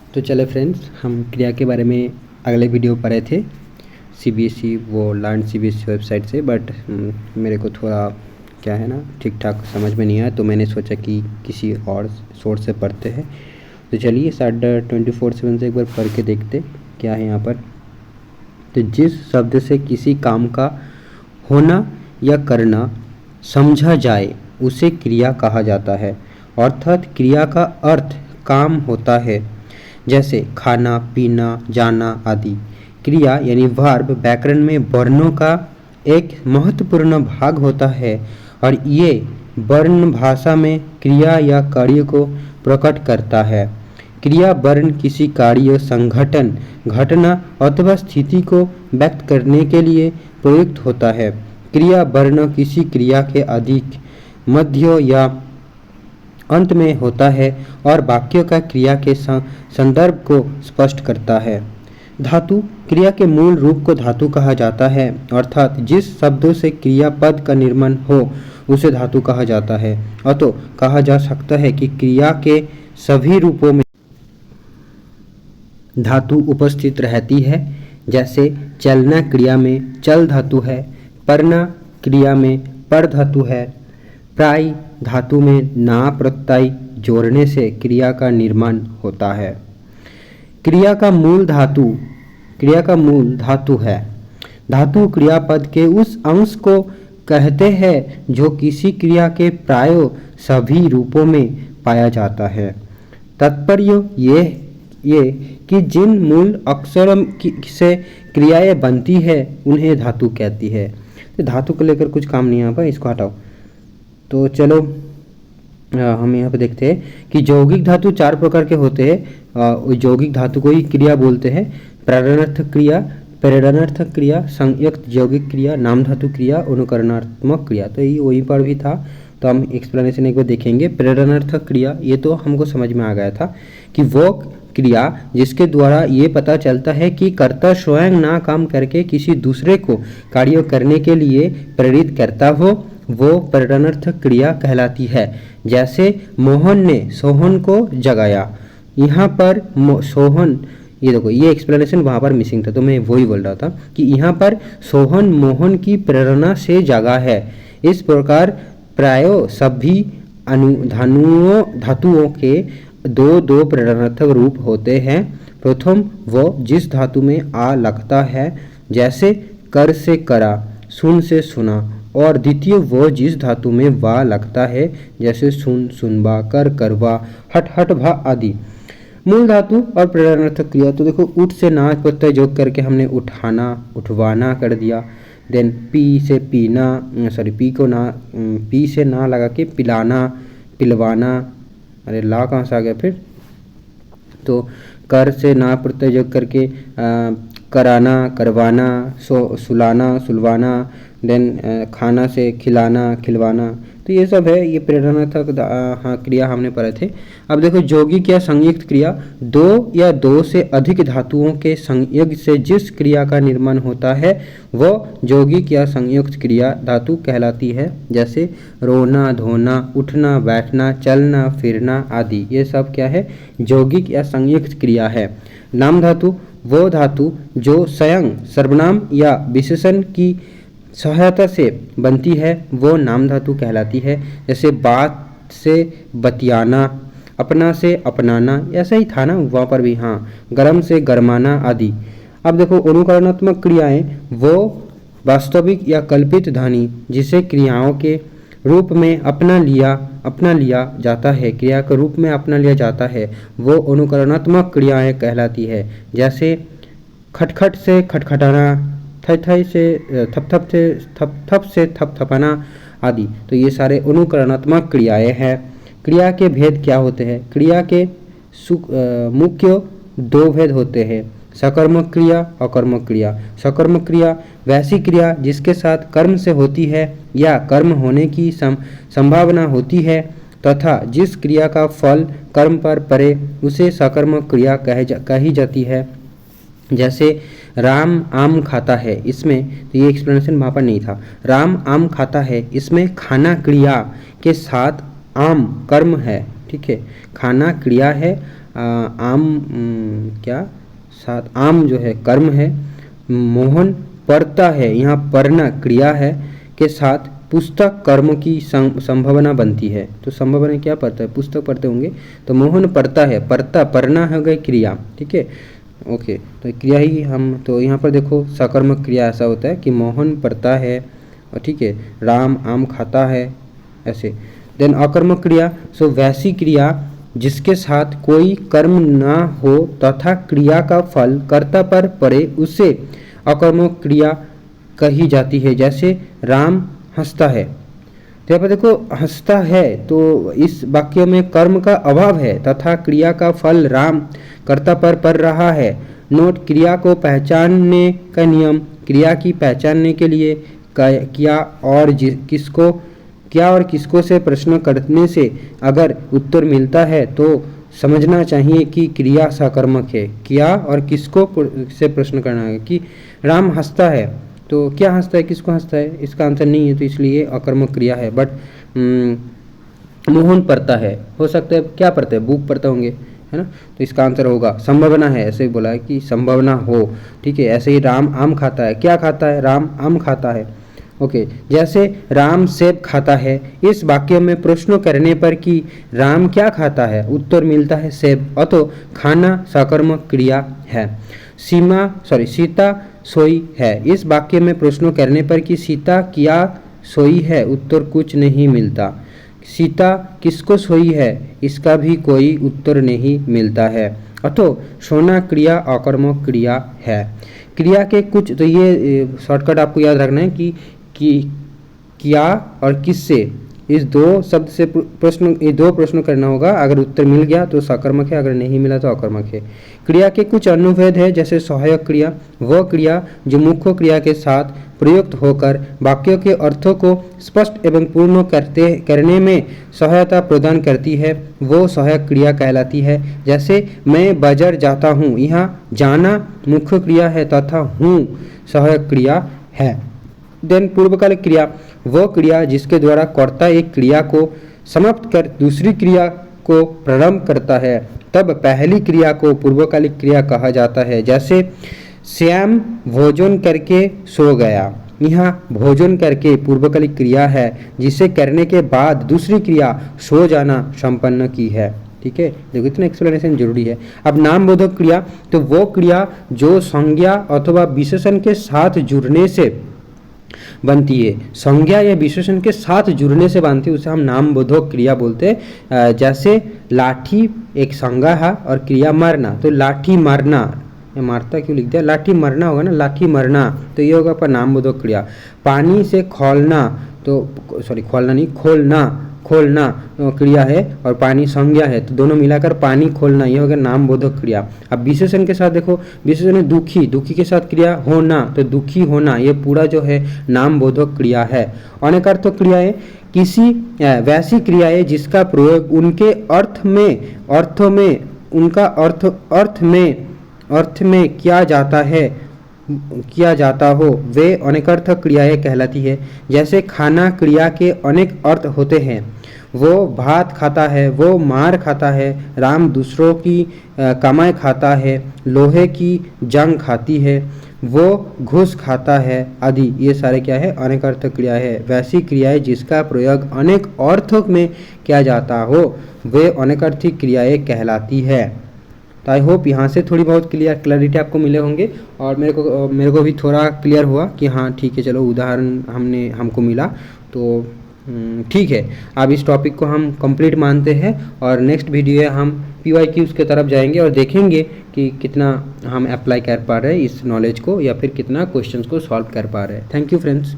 तो चले फ्रेंड्स, हम क्रिया के बारे में अगले वीडियो पढ़े थे सीबीएसई वो लर्न सीबीएसई वेबसाइट से। बट मेरे को थोड़ा क्या है ना ठीक ठाक समझ में नहीं आया, तो मैंने सोचा कि किसी और सोर्स से पढ़ते हैं। तो चलिए साडा 24/7 से एक बार पढ़ के देखते क्या है यहाँ पर। तो जिस शब्द से किसी काम का होना या करना समझा जाए उसे क्रिया कहा जाता है। अर्थात क्रिया का अर्थ काम होता है, जैसे खाना, पीना, जाना आदि। क्रिया यानी वर्ब व्याकरण में वर्णों का एक महत्वपूर्ण भाग होता है और ये वर्ण भाषा में क्रिया या कार्य को प्रकट करता है। क्रिया वर्ण किसी कार्य, संगठन, घटना अथवा स्थिति को व्यक्त करने के लिए प्रयुक्त होता है। क्रिया वर्ण किसी क्रिया के अधिक, मध्य या अंत में होता है और वाक्यों का क्रिया के संदर्भ को स्पष्ट करता है। धातु क्रिया के मूल रूप को धातु कहा जाता है, अर्थात जिस शब्दों से क्रियापद का निर्माण हो उसे धातु कहा जाता है। अतो कहा जा सकता है कि क्रिया के सभी रूपों में धातु उपस्थित रहती है। जैसे चलना क्रिया में चल धातु है, पढ़ना क्रिया में पर धातु है। प्राय धातु में ना प्रत्यय जोड़ने से क्रिया का निर्माण होता है। क्रिया का मूल धातु है। धातु क्रियापद के उस अंश को कहते हैं जो किसी क्रिया के प्राय सभी रूपों में पाया जाता है। तात्पर्य ये कि जिन मूल अक्षरों से क्रियाएं बनती है उन्हें धातु कहती है। तो धातु को लेकर कुछ काम नहीं आ पाया, इसको हटाओ। तो चलो हम यहाँ पे देखते हैं कि यौगिक धातु 4 प्रकार के होते हैं। यौगिक धातु को ही क्रिया बोलते हैं। प्रारणार्थक क्रिया, संयुक्त यौगिक क्रिया, नाम धातु क्रिया, अनुकरणात्मक क्रिया। तो ये वहीं पर भी था, तो हम एक्सप्लेनेशन एक बार देखेंगे। प्रेरणार्थक क्रिया ये तो हमको समझ में आ गया था कि वो क्रिया जिसके द्वारा ये पता चलता है कि कर्ता स्वयं ना काम करके किसी दूसरे को कार्य करने के लिए प्रेरित करता हो, वो प्रेरणार्थक क्रिया कहलाती है। जैसे मोहन ने सोहन को जगाया। यहाँ पर सोहन, ये देखो ये एक्सप्लेनेशन वहाँ पर मिसिंग था, तो मैं वही बोल रहा था कि यहाँ पर सोहन मोहन की प्रेरणा से जगा है। इस प्रकार प्रायो सभी धातुओं के दो प्रेरणार्थक रूप होते हैं। प्रथम वो जिस धातु में आ लगता है, जैसे कर से करा, सुन से सुना, और द्वितीय वो जिस धातु में वा लगता है, जैसे सुन, सुनबा, कर, करवा, हट, हट, भा आदि। मूल धातु और प्रेरणार्थक क्रिया। तो देखो उठ से ना प्रत्यय जोड़ करके हमने उठाना, उठवाना कर दिया। देन पी से पीना, पी से ना लगा के पिलाना, पिलवाना। अरे ला कहाँ से आ गया फिर। तो कर से ना प्रत्यय जोड़ करके कराना, करवाना, सुलाना, सुलवाना। देन खाना से खिलाना, खिलवाना। तो ये सब है, ये प्रेरणार्थक क्रिया हमने पढ़े थे। अब देखो यौगिक या संयुक्त क्रिया, दो या दो से अधिक धातुओं के संयोग से जिस क्रिया का निर्माण होता है वो यौगिक या संयुक्त क्रिया धातु कहलाती है। जैसे रोना, धोना, उठना, बैठना, चलना, फिरना आदि। ये सब क्या है, यौगिक या संयुक्त क्रिया है। नाम धातु वो धातु जो स्वयं सर्वनाम या विशेषण की सहायता से बनती है, वो नाम धातु कहलाती है। जैसे बात से बतियाना, अपना से अपनाना, ऐसा ही था ना वहाँ पर भी। हाँ, गरम से गरमाना आदि। अब देखो अनुकरणात्मक क्रियाएं वो वास्तविक या कल्पित ध्वनि जिसे क्रियाओं के रूप में अपना लिया जाता है, क्रिया के रूप में अपना लिया जाता है, वो अनुकरणात्मक क्रियाएं कहलाती है। जैसे खटखट से खटखटाना, थई से थप से थपथपाना आदि। तो ये सारे अनुकरणात्मक क्रियाएं हैं। क्रिया के भेद क्या होते हैं? क्रिया के मुख्य 2 भेद होते हैं, सकर्मक क्रिया, अकर्मक क्रिया। सकर्मक क्रिया वैसी क्रिया जिसके साथ कर्म से होती है या कर्म होने की संभावना होती है तथा जिस क्रिया का फल कर्म पर पड़े उसे सकर्मक क्रिया कही जाती है। जैसे राम आम खाता है, इसमें तो ये एक्सप्लेनेशन वहाँ पर नहीं था। राम आम खाता है, इसमें खाना क्रिया के साथ आम कर्म है। ठीक है, खाना क्रिया है, आम क्या साथ आम जो है कर्म है, मोहन पढ़ता है, यहाँ पढ़ना क्रिया है के साथ पुस्तक कर्म की संभावना बनती है। तो संभावना क्या पढ़ता है, पुस्तक पढ़ते होंगे, तो मोहन पढ़ता है, पढ़ता पढ़ना हो गई क्रिया, ठीक है। ओके, तो क्रिया ही हम, तो यहाँ पर देखो सकर्मक क्रिया ऐसा होता है कि मोहन पढ़ता है, और ठीक है, राम आम खाता है, ऐसे। देन अकर्मक क्रिया, सो वैसी क्रिया जिसके साथ कोई कर्म ना हो तथा क्रिया का फल कर्ता पर पड़े उसे अकर्मक क्रिया कही जाती है। जैसे राम हंसता है, तो यहाँ पर देखो हंसता है, तो इस वाक्य में कर्म का अभाव है तथा क्रिया का फल राम कर्ता पर पड़ रहा है। नोट, क्रिया को पहचानने का नियम, क्रिया की पहचानने के लिए क्या और किसको से प्रश्न करने से अगर उत्तर मिलता है तो समझना चाहिए कि क्रिया सकर्मक है। क्या और किसको से प्रश्न करना है कि राम हंसता है, तो क्या हंसता है, किसको हंसता है, इसका आंसर नहीं है, तो इसलिए अकर्मक क्रिया है। बट मोहन पढ़ता है, हो सकता है क्या पढ़ते हैं, बुक पढ़ते होंगे, है ना, तो इसका आंसर होगा संभावना है, ऐसे ही बोला है कि संभावना हो, ठीक है। ऐसे ही राम आम खाता है, क्या खाता है, राम आम खाता है। ओके, जैसे राम सेब खाता है, इस वाक्य में प्रश्न करने पर कि राम क्या खाता है, उत्तर मिलता है सेब, अतो खाना सकर्मक क्रिया है। सीता सोई है, इस वाक्य में प्रश्न करने पर कि सीता क्या सोई है, उत्तर कुछ नहीं मिलता। सीता किसको सोई है, इसका भी कोई उत्तर नहीं मिलता है, अतो सोना क्रिया अकर्मक क्रिया है। क्रिया के कुछ, तो ये शॉर्टकट आपको याद रखना है कि क्या और किससे, इस दो शब्द से प्रश्न, ये दो प्रश्न करना होगा। अगर उत्तर मिल गया तो सकर्मक है, अगर नहीं मिला तो अकर्मक है। क्रिया के कुछ अनुभेद है, जैसे सहायक क्रिया, वह क्रिया जो मुख्य क्रिया के साथ प्रयुक्त होकर वाक्यों के अर्थों को स्पष्ट एवं पूर्ण करने में सहायता प्रदान करती है, वो सहायक क्रिया कहलाती है। जैसे मैं बाजार जाता हूँ, यहाँ जाना मुख्य क्रिया है तथा हूँ सहायक क्रिया है। देन पूर्वकालिक क्रिया, वह क्रिया जिसके द्वारा कर्ता एक क्रिया को समाप्त कर दूसरी क्रिया को प्रारंभ करता है, तब पहली क्रिया को पूर्वकालिक क्रिया कहा जाता है। जैसे श्याम भोजन करके सो गया, यहाँ भोजन करके पूर्वकालिक क्रिया है जिसे करने के बाद दूसरी क्रिया सो जाना संपन्न की है, ठीक है। देखो इतना एक्सप्लेनेशन जरूरी है। अब नाम बोधक क्रिया, तो वो क्रिया जो संज्ञा अथवा विशेषण के साथ जुड़ने से बनती है, संज्ञा या विशेषण के साथ जुड़ने से बनती है, उसे हम नाम बोधक क्रिया बोलते हैं। जैसे लाठी एक संज्ञा है और क्रिया मारना, तो लाठी मारना, मारता क्यों लिख दिया, लाठी मरना होगा ना, लाठी मरना, तो ये होगा आपका नाम बोधक क्रिया। पानी से खोलना, तो सॉरी खोलना नहीं, खोलना क्रिया है और पानी संज्ञा है, तो दोनों मिलाकर पानी खोलना, ये होगा नाम बोधक क्रिया। अब विशेषण के साथ देखो, विशेषण है दुखी, दुखी के साथ क्रिया होना, तो दुखी होना, ये पूरा जो है नाम बोधक क्रिया है। अनेकार्थक क्रियाएं, किसी वैसी क्रियाएं जिसका प्रयोग उनके अर्थ में किया जाता हो, वे अनेकार्थक क्रियाएं कहलाती है। जैसे खाना क्रिया के अनेक अर्थ होते हैं, वो भात खाता है, वो मार खाता है, राम दूसरों की कमाई खाता है, लोहे की जंग खाती है, वो घूस खाता है आदि, ये सारे क्या है, अनेकार्थक क्रिया है। वैसी क्रियाएं जिसका प्रयोग अनेक अर्थों में किया जाता हो, वे अनेकार्थक क्रियाएं कहलाती है। तो आई होप यहाँ से थोड़ी बहुत क्लैरिटी आपको मिले होंगे, और मेरे को भी थोड़ा क्लियर हुआ कि हाँ ठीक है, चलो उदाहरण हमको मिला, तो ठीक है। अब इस टॉपिक को हम कंप्लीट मानते हैं, और नेक्स्ट वीडियो है हम PYQs के तरफ जाएंगे और देखेंगे कि कितना हम अप्लाई कर पा रहे हैं इस नॉलेज को, या फिर कितना क्वेश्चंस को सॉल्व कर पा रहे हैं। Thank you friends.